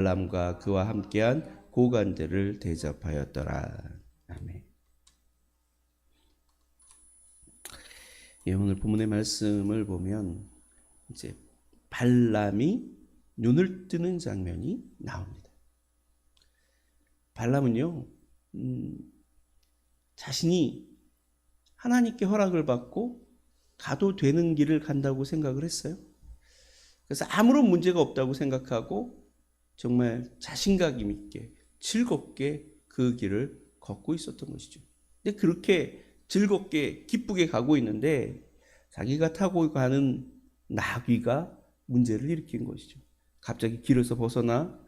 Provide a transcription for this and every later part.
발람과 그와 함께한 고관들을 대접하였더라. 아멘. 예, 오늘 본문의 말씀을 보면 이제 발람이 눈을 뜨는 장면이 나옵니다. 발람은요, 자신이 하나님께 허락을 받고 가도 되는 길을 간다고 생각을 했어요. 그래서 아무런 문제가 없다고 생각하고 정말 자신감 있게 즐겁게 그 길을 걷고 있었던 것이죠. 근데 그렇게 즐겁게 기쁘게 가고 있는데 자기가 타고 가는 나귀가 문제를 일으킨 것이죠. 갑자기 길에서 벗어나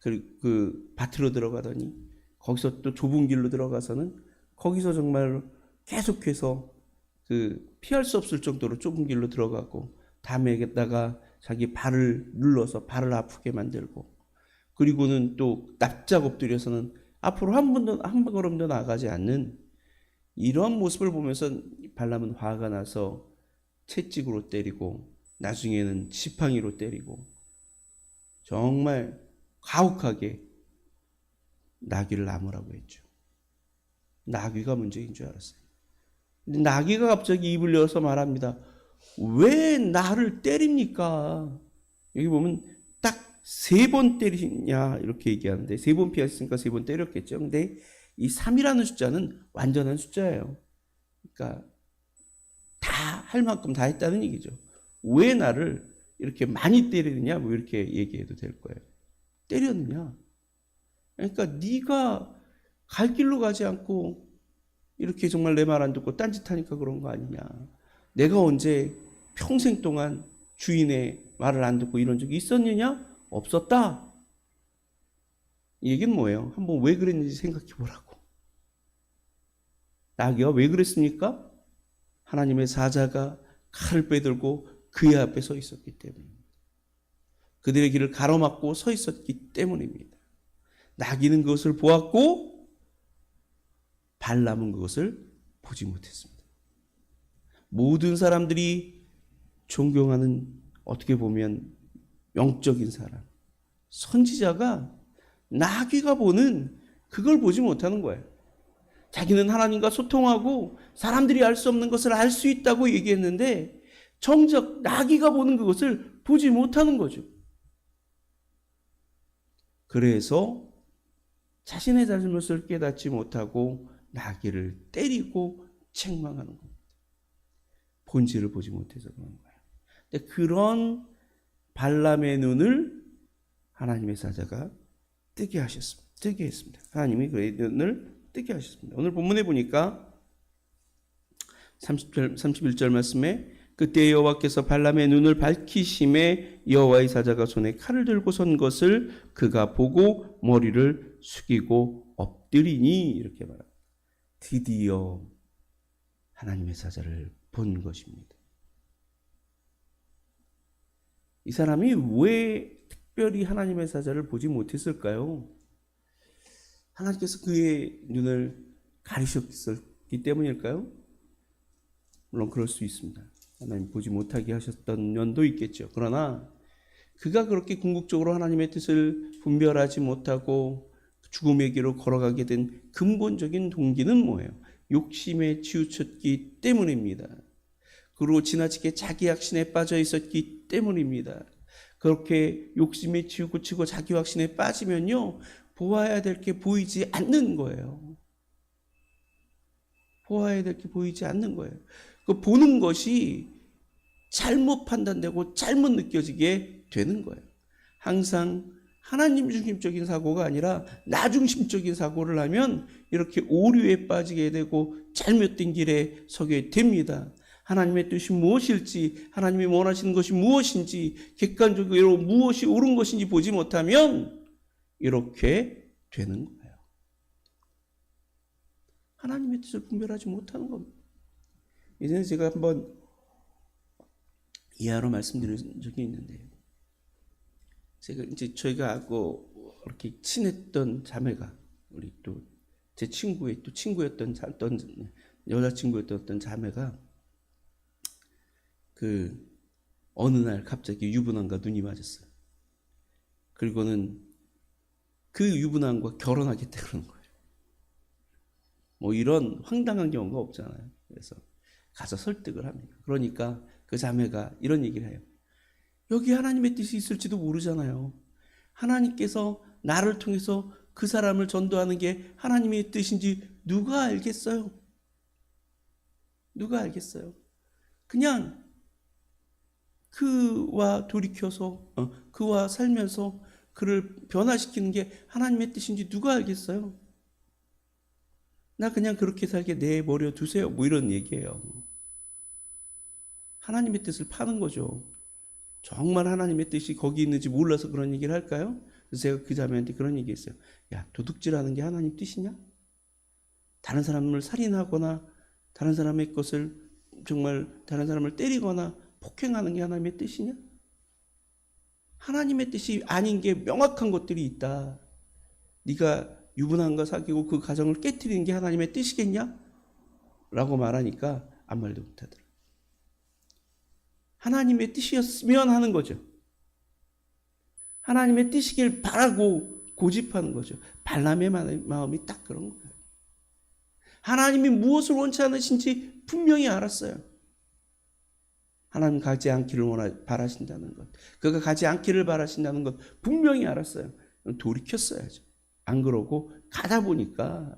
그 밭으로 들어가더니 거기서 또 좁은 길로 들어가서는 거기서 정말 계속해서 그 피할 수 없을 정도로 좁은 길로 들어가고 담에다가 자기 발을 눌러서 발을 아프게 만들고, 그리고는 또 납작 엎드려서는 앞으로 한 걸음도 나가지 않는 이런 모습을 보면서 발람은 화가 나서 채찍으로 때리고 나중에는 지팡이로 때리고 정말 가혹하게 나귀를 나무라고 했죠. 나귀가 문제인 줄 알았어요. 근데 나귀가 갑자기 입을 열어서 말합니다. 왜 나를 때립니까? 여기 보면 딱 3번 때리냐 이렇게 얘기하는데 3번 피하셨으니까 3번 때렸겠죠. 근데 이 3이라는 숫자는 완전한 숫자예요. 그러니까 다 할 만큼 다 했다는 얘기죠. 왜 나를 이렇게 많이 때리느냐 뭐 이렇게 얘기해도 될 거예요. 때렸느냐? 그러니까 네가 갈 길로 가지 않고 이렇게 정말 내 말 안 듣고 딴짓하니까 그런 거 아니냐. 내가 언제 평생 동안 주인의 말을 안 듣고 이런 적이 있었느냐? 없었다. 이 얘기는 뭐예요? 한번 왜 그랬는지 생각해 보라고. 나귀가 왜 그랬습니까? 하나님의 사자가 칼을 빼들고 그의 앞에 서 있었기 때문입니다. 그들의 길을 가로막고 서 있었기 때문입니다. 나귀는 그것을 보았고 발람은 그것을 보지 못했습니다. 모든 사람들이 존경하는 어떻게 보면 영적인 사람, 선지자가 나귀가 보는 그걸 보지 못하는 거예요. 자기는 하나님과 소통하고 사람들이 알 수 없는 것을 알 수 있다고 얘기했는데 정작 나귀가 보는 그것을 보지 못하는 거죠. 그래서 자신의 잘못을 깨닫지 못하고 나귀를 때리고 책망하는 겁니다. 본질을 보지 못해서 그런 거예요. 근데 그런 발람의 눈을 하나님의 사자가 뜨게 했습니다. 하나님이 그의 눈을 뜨게 하셨습니다. 오늘 본문에 보니까 31절 말씀에 그때 여호와께서 발람의 눈을 밝히심에 여호와의 사자가 손에 칼을 들고 선 것을 그가 보고 머리를 숙이고 엎드리니 이렇게 말합니다. 드디어 하나님의 사자를 본 것입니다. 이 사람이 왜 특별히 하나님의 사자를 보지 못했을까요? 하나님께서 그의 눈을 가리셨기 때문일까요? 물론 그럴 수 있습니다. 하나님 보지 못하게 하셨던 면도 있겠죠. 그러나 그가 그렇게 궁극적으로 하나님의 뜻을 분별하지 못하고 죽음의 길로 걸어가게 된 근본적인 동기는 뭐예요? 욕심에 치우쳤기 때문입니다. 그리고 지나치게 자기 확신에 빠져 있었기 때문입니다. 그렇게 욕심에 치우치고 자기 확신에 빠지면요, 보아야 될 게 보이지 않는 거예요. 보아야 될 게 보이지 않는 거예요. 그 보는 것이 잘못 판단되고 잘못 느껴지게 되는 거예요. 항상 하나님 중심적인 사고가 아니라 나 중심적인 사고를 하면 이렇게 오류에 빠지게 되고 잘못된 길에 서게 됩니다. 하나님의 뜻이 무엇일지, 하나님이 원하시는 것이 무엇인지, 객관적으로 무엇이 옳은 것인지 보지 못하면 이렇게 되는 거예요. 하나님의 뜻을 분별하지 못하는 겁니다. 이제는 제가 한번 이하로 말씀드린 적이 있는데요. 저희가 이렇게 친했던 자매가, 우리 또 제 친구의 또 친구였던 여자친구였던 어떤 자매가 어느 날 갑자기 유부남과 눈이 맞았어요. 그리고는 그 유부남과 결혼하겠다 그러는 거예요. 뭐 이런 황당한 경우가 없잖아요. 그래서 가서 설득을 합니다. 그러니까 그 자매가 이런 얘기를 해요. 여기 하나님의 뜻이 있을지도 모르잖아요. 하나님께서 나를 통해서 그 사람을 전도하는 게 하나님의 뜻인지 누가 알겠어요? 누가 알겠어요? 그냥 그와 돌이켜서 그와 살면서 그를 변화시키는 게 하나님의 뜻인지 누가 알겠어요? 나 그냥 그렇게 살게 내버려 두세요. 뭐 이런 얘기예요. 하나님의 뜻을 파는 거죠. 정말 하나님의 뜻이 거기 있는지 몰라서 그런 얘기를 할까요? 그래서 제가 그 자매한테 그런 얘기했어요. 야, 도둑질하는 게 하나님 뜻이냐? 다른 사람을 살인하거나 다른 사람의 것을 정말 다른 사람을 때리거나 폭행하는 게 하나님의 뜻이냐? 하나님의 뜻이 아닌 게 명확한 것들이 있다. 네가 유부남과 사귀고 그 가정을 깨트리는 게 하나님의 뜻이겠냐? 라고 말하니까 아무 말도 못하더라. 하나님의 뜻이었으면 하는 거죠. 하나님의 뜻이길 바라고 고집하는 거죠. 발람의 마음이 딱 그런 거예요. 하나님이 무엇을 원치 않으신지 분명히 알았어요. 하나님 가지 않기를 바라신다는 것, 그가 가지 않기를 바라신다는 것 분명히 알았어요. 돌이켰어야죠. 안 그러고 가다 보니까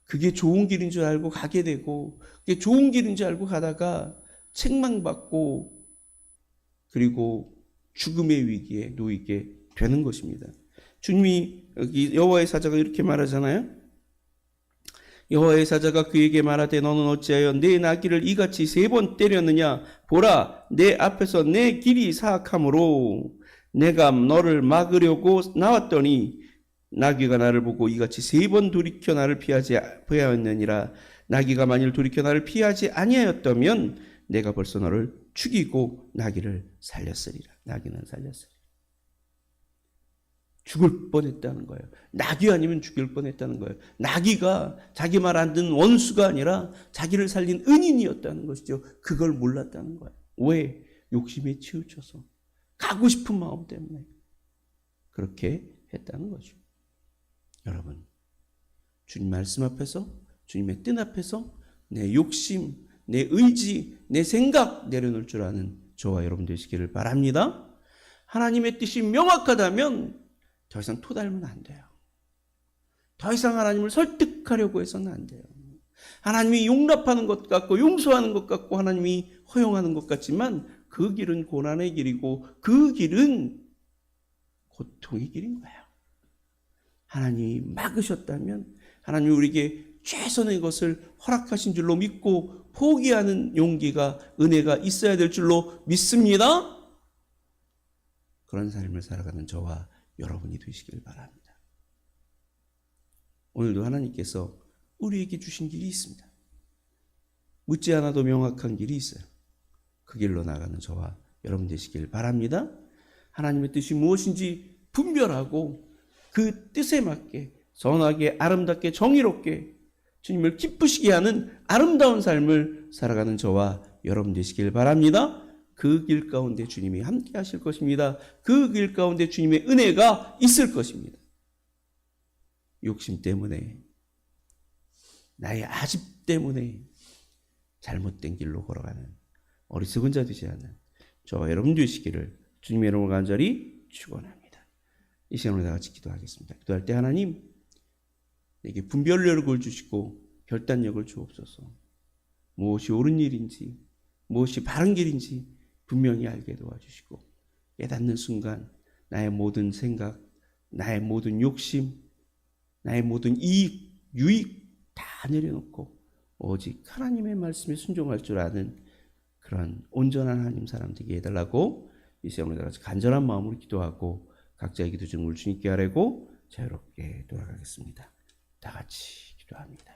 그게 좋은 길인 줄 알고 가게 되고, 그게 좋은 길인 줄 알고 가다가 책망받고 그리고 죽음의 위기에 놓이게 되는 것입니다. 주님이 여기 여호와의 사자가 이렇게 말하잖아요. 여호와의 사자가 그에게 말하되 너는 어찌하여 내 나귀를 이같이 3번 때렸느냐? 보라, 내 앞에서 내 길이 사악함으로 내가 너를 막으려고 나왔더니 나귀가 나를 보고 이같이 3번 돌이켜 나를 피하였느니라. 나귀가 만일 돌이켜 나를 피하지 아니하였다면 내가 벌써 너를 죽이고 나귀를 살렸으리라. 나귀는 살렸으리라. 죽을 뻔했다는 거예요. 나귀 아니면 죽일 뻔했다는 거예요. 나귀가 자기 말 안 듣는 원수가 아니라 자기를 살린 은인이었다는 것이죠. 그걸 몰랐다는 거예요. 왜? 욕심에 치우쳐서 가고 싶은 마음 때문에 그렇게 했다는 거죠. 여러분, 주님 말씀 앞에서, 주님의 뜻 앞에서 내 욕심, 내 의지, 내 생각 내려놓을 줄 아는 저와 여러분 되시기를 바랍니다. 하나님의 뜻이 명확하다면 더 이상 토달면 안 돼요. 더 이상 하나님을 설득하려고 해서는 안 돼요. 하나님이 용납하는 것 같고 용서하는 것 같고 하나님이 허용하는 것 같지만 그 길은 고난의 길이고 그 길은 고통의 길인 거예요. 하나님이 막으셨다면 하나님이 우리에게 최선의 것을 허락하신 줄로 믿고 포기하는 용기가, 은혜가 있어야 될 줄로 믿습니다. 그런 삶을 살아가는 저와 여러분이 되시길 바랍니다. 오늘도 하나님께서 우리에게 주신 길이 있습니다. 묻지 않아도 명확한 길이 있어요. 그 길로 나가는 저와 여러분 되시길 바랍니다. 하나님의 뜻이 무엇인지 분별하고 그 뜻에 맞게 선하게, 아름답게, 정의롭게 주님을 기쁘시게 하는 아름다운 삶을 살아가는 저와 여러분 되시길 바랍니다. 그 길 가운데 주님이 함께 하실 것입니다. 그 길 가운데 주님의 은혜가 있을 것입니다. 욕심 때문에, 나의 아집 때문에 잘못된 길로 걸어가는 어리석은 자 되지 않는 저와 여러분 되시기를 주님의 이름으로 간절히 축원합니다. 이 시간으로 다 같이 기도하겠습니다. 기도할 때 하나님, 내게 분별력을 주시고 결단력을 주옵소서. 무엇이 옳은 일인지, 무엇이 바른 길인지 분명히 알게 도와주시고 깨닫는 순간 나의 모든 생각, 나의 모든 욕심, 나의 모든 이익, 유익 다 내려놓고 오직 하나님의 말씀에 순종할 줄 아는 그런 온전한 하나님 사람 되게 해달라고 이 시간에 같이 간절한 마음으로 기도하고 각자의 기도 제목을 주님께 아뢰고 자유롭게 돌아가겠습니다. 다 같이 기도합니다.